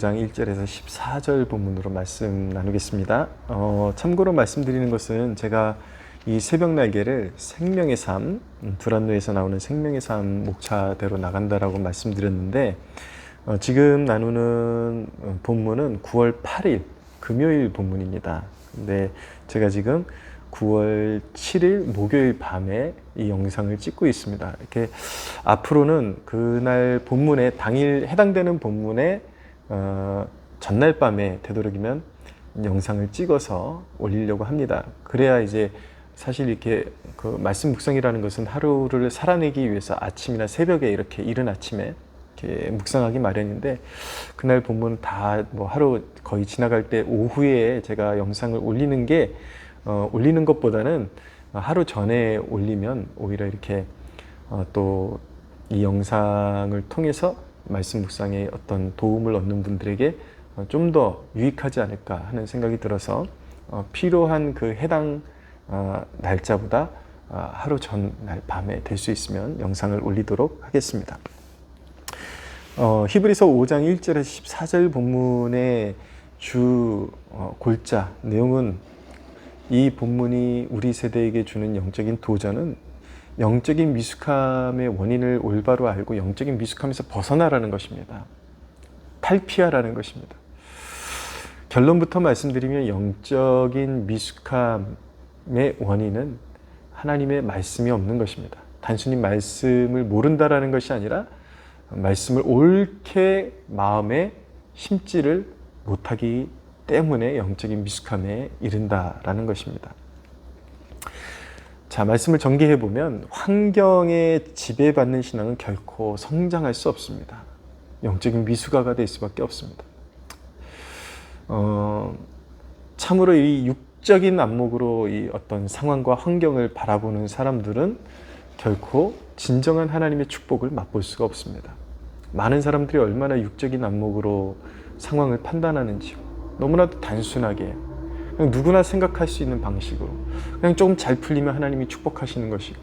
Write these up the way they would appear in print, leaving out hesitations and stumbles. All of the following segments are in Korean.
5장 1절에서 14절 본문으로 말씀 나누겠습니다. 참고로 말씀드리는 것은 제가 이 새벽 날개를 생명의 삶, 두란노에서 나오는 생명의 삶 목차대로 나간다라고 말씀드렸는데, 지금 나누는 본문은 9월 8일 금요일 본문입니다. 근데 제가 지금 9월 7일 목요일 밤에 이 영상을 찍고 있습니다. 이렇게 앞으로는 그날 본문에 당일 해당되는 본문에 전날 밤에 되도록이면 영상을 찍어서 올리려고 합니다. 그래야 이제 사실 이렇게 그 말씀 묵상이라는 것은 하루를 살아내기 위해서 아침이나 새벽에 이렇게 이른 아침에 이렇게 묵상하기 마련인데, 그날 본문 다 뭐 하루 거의 지나갈 때 오후에 제가 영상을 올리는 것보다는 하루 전에 올리면 오히려 이렇게 또 이 영상을 통해서 말씀 묵상에 어떤 도움을 얻는 분들에게 좀 더 유익하지 않을까 하는 생각이 들어서 필요한 그 해당 날짜보다 하루 전날 밤에 될 수 있으면 영상을 올리도록 하겠습니다. 히브리서 5장 1절에서 14절 본문의 주 골자 내용은, 이 본문이 우리 세대에게 주는 영적인 도전은 영적인 미숙함의 원인을 올바로 알고 영적인 미숙함에서 벗어나라는 것입니다. 탈피하라는 것입니다. 결론부터 말씀드리면 영적인 미숙함의 원인은 하나님의 말씀이 없는 것입니다. 단순히 말씀을 모른다라는 것이 아니라 말씀을 옳게 마음에 심지를 못하기 때문에 영적인 미숙함에 이른다라는 것입니다. 자, 말씀을 전개해 보면 환경에 지배받는 신앙은 결코 성장할 수 없습니다. 영적인 미숙아가 될 수밖에 없습니다. 참으로 이 육적인 안목으로 이 어떤 상황과 환경을 바라보는 사람들은 결코 진정한 하나님의 축복을 맛볼 수가 없습니다. 많은 사람들이 얼마나 육적인 안목으로 상황을 판단하는지요. 너무나도 단순하게 그냥 누구나 생각할 수 있는 방식으로 그냥 조금 잘 풀리면 하나님이 축복하시는 것이고,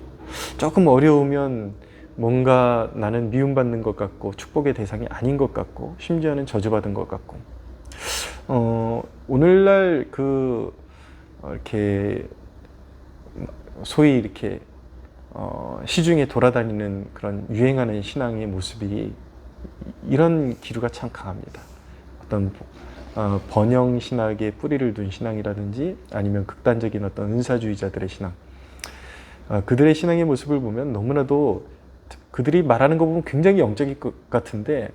조금 어려우면 뭔가 나는 미움받는 것 같고 축복의 대상이 아닌 것 같고 심지어는 저주받은 것 같고, 오늘날 이렇게 소위 이렇게 시중에 돌아다니는 그런 유행하는 신앙의 모습이 이런 기류가 참 강합니다. 어떤 번영 신학에 뿌리를 둔 신앙이라든지 아니면 극단적인 어떤 은사주의자들의 신앙, 그들의 신앙의 모습을 보면 너무나도 그들이 말하는 거 보면 굉장히 영적일 것 같은데,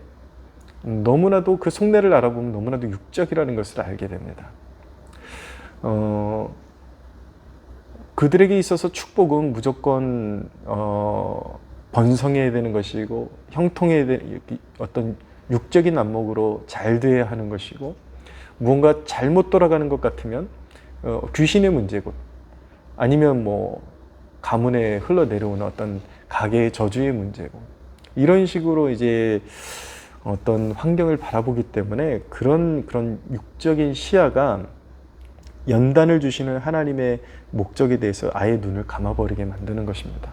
너무나도 그 속내를 알아보면 너무나도 육적이라는 것을 알게 됩니다. 그들에게 있어서 축복은 무조건 번성해야 되는 것이고 형통해야 되는 어떤 육적인 안목으로 잘 돼야 하는 것이고, 무언가 잘못 돌아가는 것 같으면 귀신의 문제고, 아니면 뭐 가문에 흘러내려오는 어떤 가계의 저주의 문제고, 이런 식으로 이제 어떤 환경을 바라보기 때문에 그런 육적인 시야가 연단을 주시는 하나님의 목적에 대해서 아예 눈을 감아버리게 만드는 것입니다.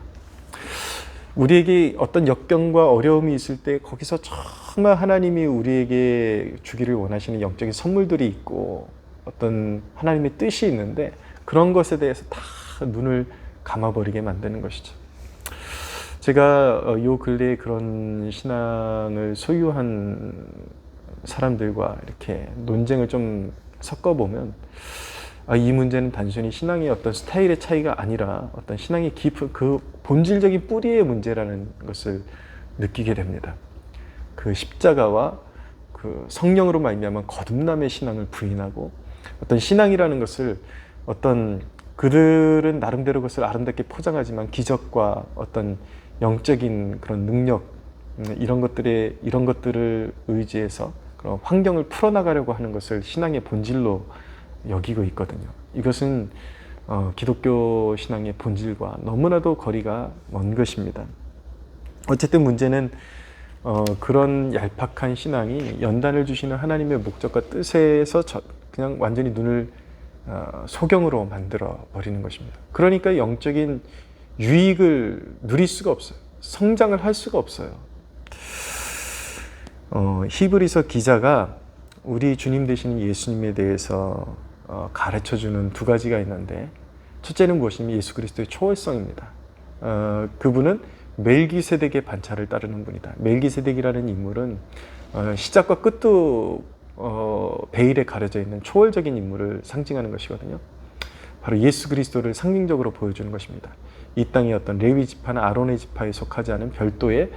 우리에게 어떤 역경과 어려움이 있을 때 거기서 정말 하나님이 우리에게 주기를 원하시는 영적인 선물들이 있고 어떤 하나님의 뜻이 있는데, 그런 것에 대해서 다 눈을 감아버리게 만드는 것이죠. 제가 요 근래에 그런 신앙을 소유한 사람들과 이렇게 논쟁을 좀 섞어보면, 이 문제는 단순히 신앙의 어떤 스타일의 차이가 아니라 어떤 신앙의 깊은 그 본질적인 뿌리의 문제라는 것을 느끼게 됩니다. 그 십자가와 그 성령으로 말미암은 거듭남의 신앙을 부인하고, 어떤 신앙이라는 것을 어떤 그들은 나름대로 그것을 아름답게 포장하지만 기적과 어떤 영적인 그런 능력, 이런 것들을 의지해서 그런 환경을 풀어나가려고 하는 것을 신앙의 본질로 여기고 있거든요. 이것은 기독교 신앙의 본질과 너무나도 거리가 먼 것입니다. 어쨌든 문제는 그런 얄팍한 신앙이 연단을 주시는 하나님의 목적과 뜻에서 그냥 완전히 눈을 소경으로 만들어 버리는 것입니다. 그러니까 영적인 유익을 누릴 수가 없어요. 성장을 할 수가 없어요. 히브리서 기자가 우리 주님 되시는 예수님에 대해서 가르쳐주는 두 가지가 있는데, 첫째는 무엇이냐면 예수 그리스도의 초월성입니다. 그분은 멜기세덱의 반차를 따르는 분이다. 멜기세덱이라는 인물은 시작과 끝도 베일에 가려져 있는 초월적인 인물을 상징하는 것이거든요. 바로 예수 그리스도를 상징적으로 보여주는 것입니다. 이 땅의 어떤 레위 지파나 아론의 지파에 속하지 않은 별도의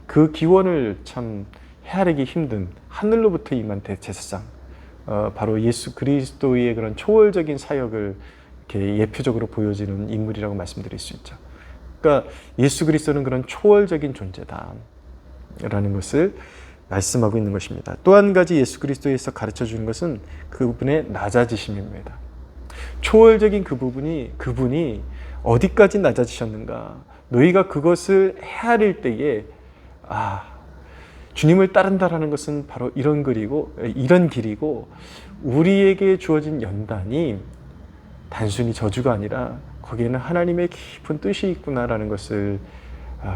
그 기원을 참 헤아리기 힘든 하늘로부터 임한 대제사장, 바로 예수 그리스도의 그런 초월적인 사역을 이렇게 예표적으로 보여지는 인물이라고 말씀드릴 수 있죠. 그러니까 예수 그리스도는 그런 초월적인 존재다라는 것을 말씀하고 있는 것입니다. 또 한 가지 예수 그리스도에서 가르쳐 주는 것은 그분의 낮아지심입니다. 초월적인 그분이 어디까지 낮아지셨는가? 너희가 그것을 헤아릴 때에 주님을 따른다라는 것은 바로 이런 길이고 우리에게 주어진 연단이 단순히 저주가 아니라 거기에는 하나님의 깊은 뜻이 있구나라는 것을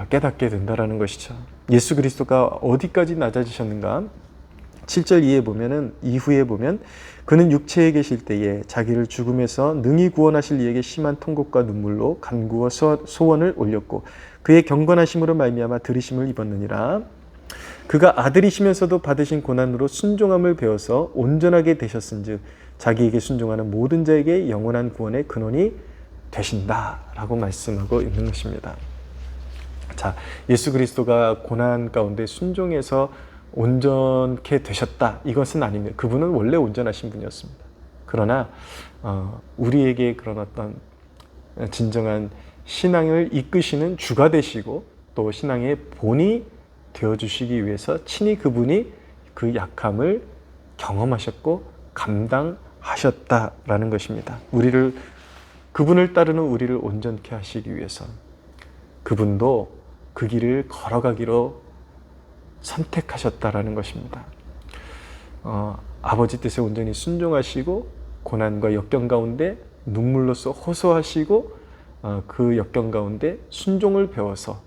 깨닫게 된다라는 것이죠. 예수 그리스도가 어디까지 낮아지셨는가? 7절 이후에 보면 그는 육체에 계실 때에 자기를 죽음에서 능히 구원하실 이에게 심한 통곡과 눈물로 간구와 소원을 올렸고 그의 경건하심으로 말미암아 들으심을 입었느니라. 그가 아들이시면서도 받으신 고난으로 순종함을 배워서 온전하게 되셨은즉 자기에게 순종하는 모든 자에게 영원한 구원의 근원이 되신다라고 말씀하고 있는 것입니다. 자, 예수 그리스도가 고난 가운데 순종해서 온전케 되셨다, 이것은 아닙니다. 그분은 원래 온전하신 분이었습니다. 그러나 우리에게 그런 어떤 진정한 신앙을 이끄시는 주가 되시고 또 신앙의 본이 되어주시기 위해서 친히 그분이 그 약함을 경험하셨고 감당하셨다라는 것입니다. 그분을 따르는 우리를 온전케 하시기 위해서 그분도 그 길을 걸어가기로 선택하셨다라는 것입니다. 아버지 뜻에 온전히 순종하시고 고난과 역경 가운데 눈물로써 호소하시고 그 역경 가운데 순종을 배워서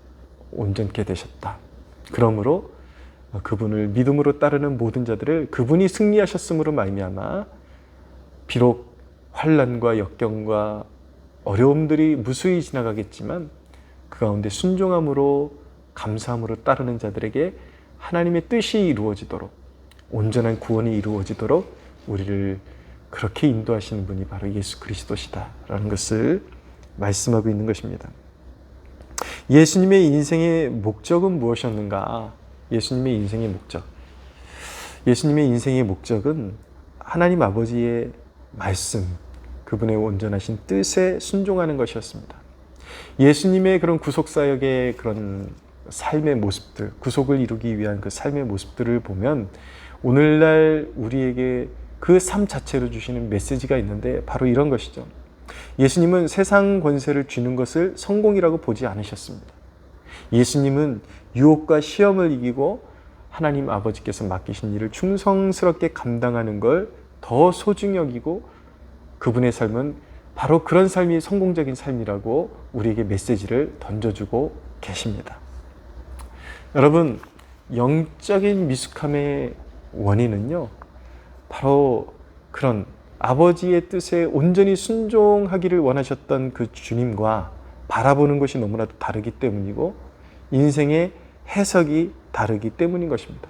온전케 되셨다. 그러므로 그분을 믿음으로 따르는 모든 자들을 그분이 승리하셨음으로 말미암아 비록 환난과 역경과 어려움들이 무수히 지나가겠지만 그 가운데 순종함으로 감사함으로 따르는 자들에게 하나님의 뜻이 이루어지도록 온전한 구원이 이루어지도록 우리를 그렇게 인도하시는 분이 바로 예수 그리스도시다라는 것을 말씀하고 있는 것입니다. 예수님의 인생의 목적은 무엇이었는가? 예수님의 인생의 목적은 하나님 아버지의 말씀, 그분의 온전하신 뜻에 순종하는 것이었습니다. 예수님의 그런 구속사역의 그런 삶의 모습들, 구속을 이루기 위한 그 삶의 모습들을 보면 오늘날 우리에게 그 삶 자체로 주시는 메시지가 있는데 바로 이런 것이죠. 예수님은 세상 권세를 쥐는 것을 성공이라고 보지 않으셨습니다. 예수님은 유혹과 시험을 이기고 하나님 아버지께서 맡기신 일을 충성스럽게 감당하는 걸 더 소중히 여기고 그분의 삶은 바로 그런 삶이 성공적인 삶이라고 우리에게 메시지를 던져주고 계십니다. 여러분, 영적인 미숙함의 원인은요, 바로 그런 아버지의 뜻에 온전히 순종하기를 원하셨던 그 주님과 바라보는 것이 너무나도 다르기 때문이고 인생의 해석이 다르기 때문인 것입니다.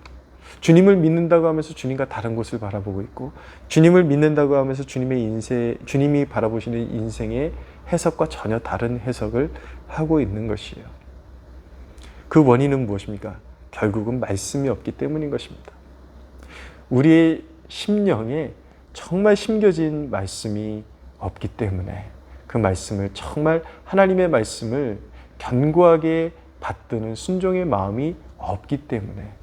주님을 믿는다고 하면서 주님과 다른 곳을 바라보고 있고 주님을 믿는다고 하면서 주님이 바라보시는 인생의 해석과 전혀 다른 해석을 하고 있는 것이에요. 그 원인은 무엇입니까? 결국은 말씀이 없기 때문인 것입니다. 우리의 심령에 정말 심겨진 말씀이 없기 때문에 그 말씀을 정말 하나님의 말씀을 견고하게 받드는 순종의 마음이 없기 때문에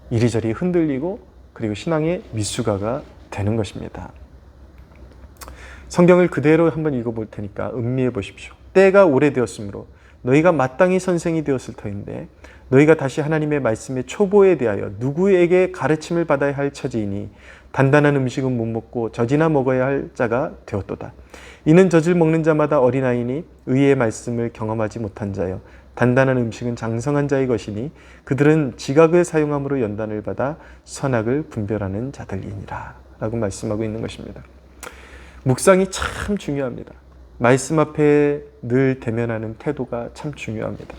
이리저리 흔들리고 그리고 신앙의 미숙아가 되는 것입니다. 성경을 그대로 한번 읽어볼 테니까 음미해 보십시오. 때가 오래되었으므로 너희가 마땅히 선생이 되었을 터인데 너희가 다시 하나님의 말씀의 초보에 대하여 누구에게 가르침을 받아야 할 처지이니 단단한 음식은 못 먹고 젖이나 먹어야 할 자가 되었도다. 이는 젖을 먹는 자마다 어린아이니 의의 말씀을 경험하지 못한 자여 단단한 음식은 장성한 자의 것이니 그들은 지각을 사용함으로 연단을 받아 선악을 분별하는 자들이니라 라고 말씀하고 있는 것입니다. 묵상이 참 중요합니다. 말씀 앞에 늘 대면하는 태도가 참 중요합니다.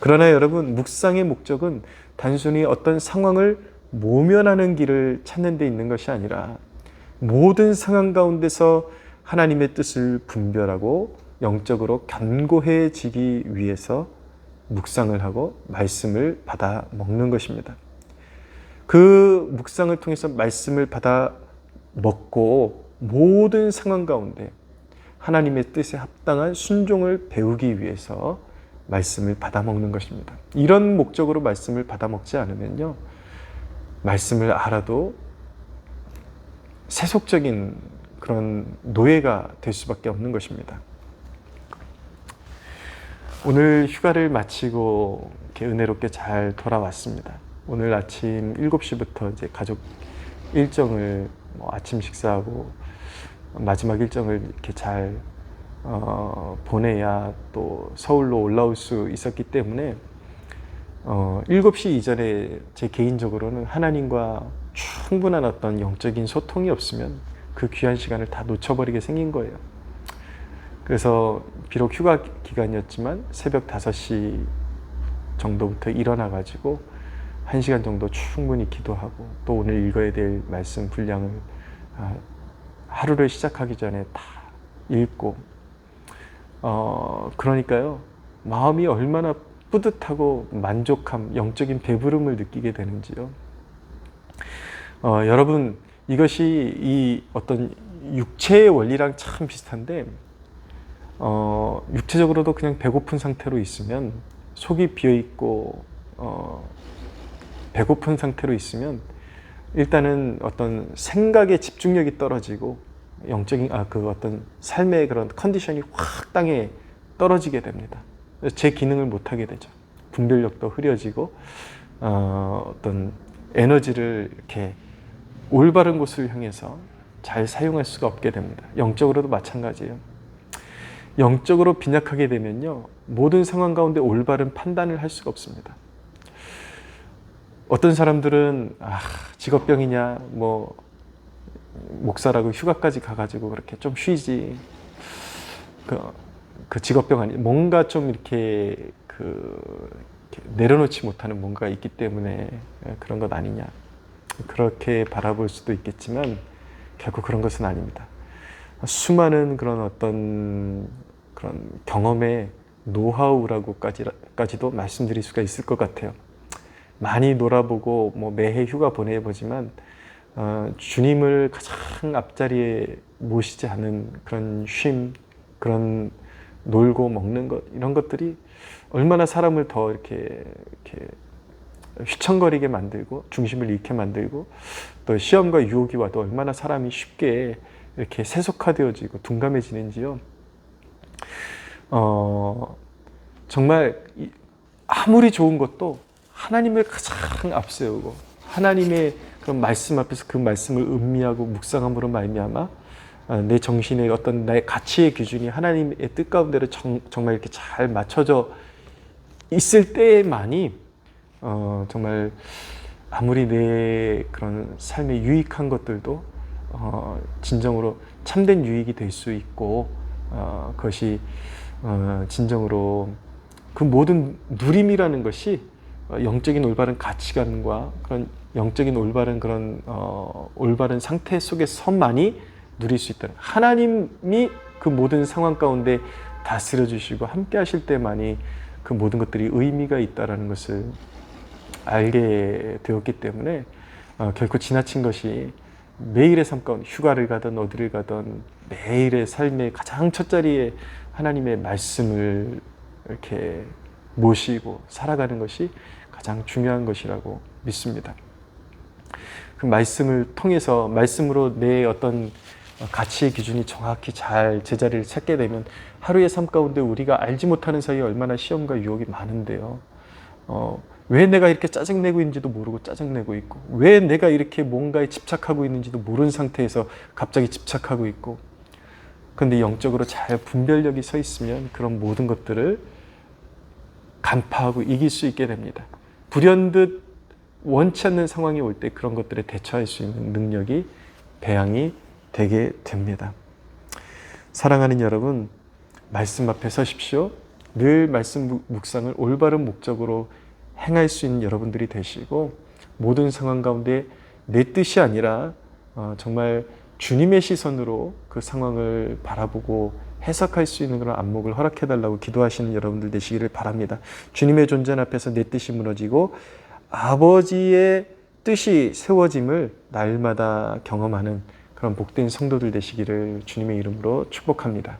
그러나 여러분, 묵상의 목적은 단순히 어떤 상황을 모면하는 길을 찾는 데 있는 것이 아니라 모든 상황 가운데서 하나님의 뜻을 분별하고 영적으로 견고해지기 위해서 묵상을 하고 말씀을 받아 먹는 것입니다. 그 묵상을 통해서 말씀을 받아 먹고 모든 상황 가운데 하나님의 뜻에 합당한 순종을 배우기 위해서 말씀을 받아 먹는 것입니다. 이런 목적으로 말씀을 받아 먹지 않으면요, 말씀을 알아도 세속적인 그런 노예가 될 수밖에 없는 것입니다. 오늘 휴가를 마치고 이렇게 은혜롭게 잘 돌아왔습니다. 오늘 아침 7시부터 이제 가족 일정을 아침 식사하고 마지막 일정을 이렇게 잘 보내야 또 서울로 올라올 수 있었기 때문에 7시 이전에 제 개인적으로는 하나님과 충분한 어떤 영적인 소통이 없으면 그 귀한 시간을 다 놓쳐버리게 생긴 거예요. 그래서 비록 휴가 기간이었지만 새벽 5시 정도부터 일어나가지고 1시간 정도 충분히 기도하고 또 오늘 읽어야 될 말씀 분량을 하루를 시작하기 전에 다 읽고 그러니까요, 마음이 얼마나 뿌듯하고 만족함, 영적인 배부름을 느끼게 되는지요. 여러분, 이것이 이 어떤 육체의 원리랑 참 비슷한데 육체적으로도 그냥 배고픈 상태로 있으면, 속이 비어있고 배고픈 상태로 있으면 일단은 어떤 생각의 집중력이 떨어지고 영적인 그 어떤 삶의 그런 컨디션이 확 땅에 떨어지게 됩니다. 제 기능을 못하게 되죠. 분별력도 흐려지고 어떤 에너지를 이렇게 올바른 곳을 향해서 잘 사용할 수가 없게 됩니다. 영적으로도 마찬가지예요. 영적으로 빈약하게 되면요, 모든 상황 가운데 올바른 판단을 할 수가 없습니다. 어떤 사람들은 직업병이냐, 뭐 목사라고 휴가까지 가가지고 그렇게 좀 쉬지, 그 직업병 아니, 뭔가 좀 이렇게 이렇게 내려놓지 못하는 뭔가가 있기 때문에 그런 것 아니냐, 그렇게 바라볼 수도 있겠지만 결국 그런 것은 아닙니다. 수많은 그런 어떤 그런 경험의 노하우라고까지도 말씀드릴 수가 있을 것 같아요. 많이 놀아보고 매해 휴가 보내보지만 주님을 가장 앞자리에 모시지 않은 그런 쉼, 그런 놀고 먹는 것, 이런 것들이 얼마나 사람을 더 이렇게 휘청거리게 만들고 중심을 잃게 만들고, 또 시험과 유혹이 와도 얼마나 사람이 쉽게 이렇게 세속화되어지고 둔감해지는지요. 정말 아무리 좋은 것도 하나님을 가장 앞세우고 하나님의 그런 말씀 앞에서 그 말씀을 음미하고 묵상함으로 말미암아 내 정신의 어떤 나의 가치의 기준이 하나님의 뜻 가운데로 정말 이렇게 잘 맞춰져 있을 때만이 정말 아무리 내 그런 삶에 유익한 것들도 진정으로 참된 유익이 될 수 있고, 그것이 진정으로 그 모든 누림이라는 것이 영적인 올바른 가치관과 그런 영적인 올바른 그런 올바른 상태 속에서만이 누릴 수 있다는, 하나님이 그 모든 상황 가운데 다스려 주시고 함께 하실 때만이 그 모든 것들이 의미가 있다는 것을 알게 되었기 때문에 결코 지나친 것이 매일의 삶 가운데 휴가를 가든 어디를 가든 매일의 삶의 가장 첫자리에 하나님의 말씀을 이렇게 모시고 살아가는 것이 가장 중요한 것이라고 믿습니다. 그 말씀을 통해서, 말씀으로 내 어떤 가치의 기준이 정확히 잘 제자리를 찾게 되면 하루의 삶 가운데 우리가 알지 못하는 사이에 얼마나 시험과 유혹이 많은데요. 왜 내가 이렇게 짜증내고 있는지도 모르고 짜증내고 있고, 왜 내가 이렇게 뭔가에 집착하고 있는지도 모르는 상태에서 갑자기 집착하고 있고, 그런데 영적으로 잘 분별력이 서 있으면 그런 모든 것들을 간파하고 이길 수 있게 됩니다. 불현듯 원치 않는 상황이 올 때 그런 것들에 대처할 수 있는 능력이 배양이 되게 됩니다. 사랑하는 여러분, 말씀 앞에 서십시오. 늘 말씀 묵상을 올바른 목적으로 행할 수 있는 여러분들이 되시고, 모든 상황 가운데 내 뜻이 아니라 정말 주님의 시선으로 그 상황을 바라보고 해석할 수 있는 그런 안목을 허락해달라고 기도하시는 여러분들 되시기를 바랍니다. 주님의 존재 앞에서 내 뜻이 무너지고 아버지의 뜻이 세워짐을 날마다 경험하는 그런 복된 성도들 되시기를 주님의 이름으로 축복합니다.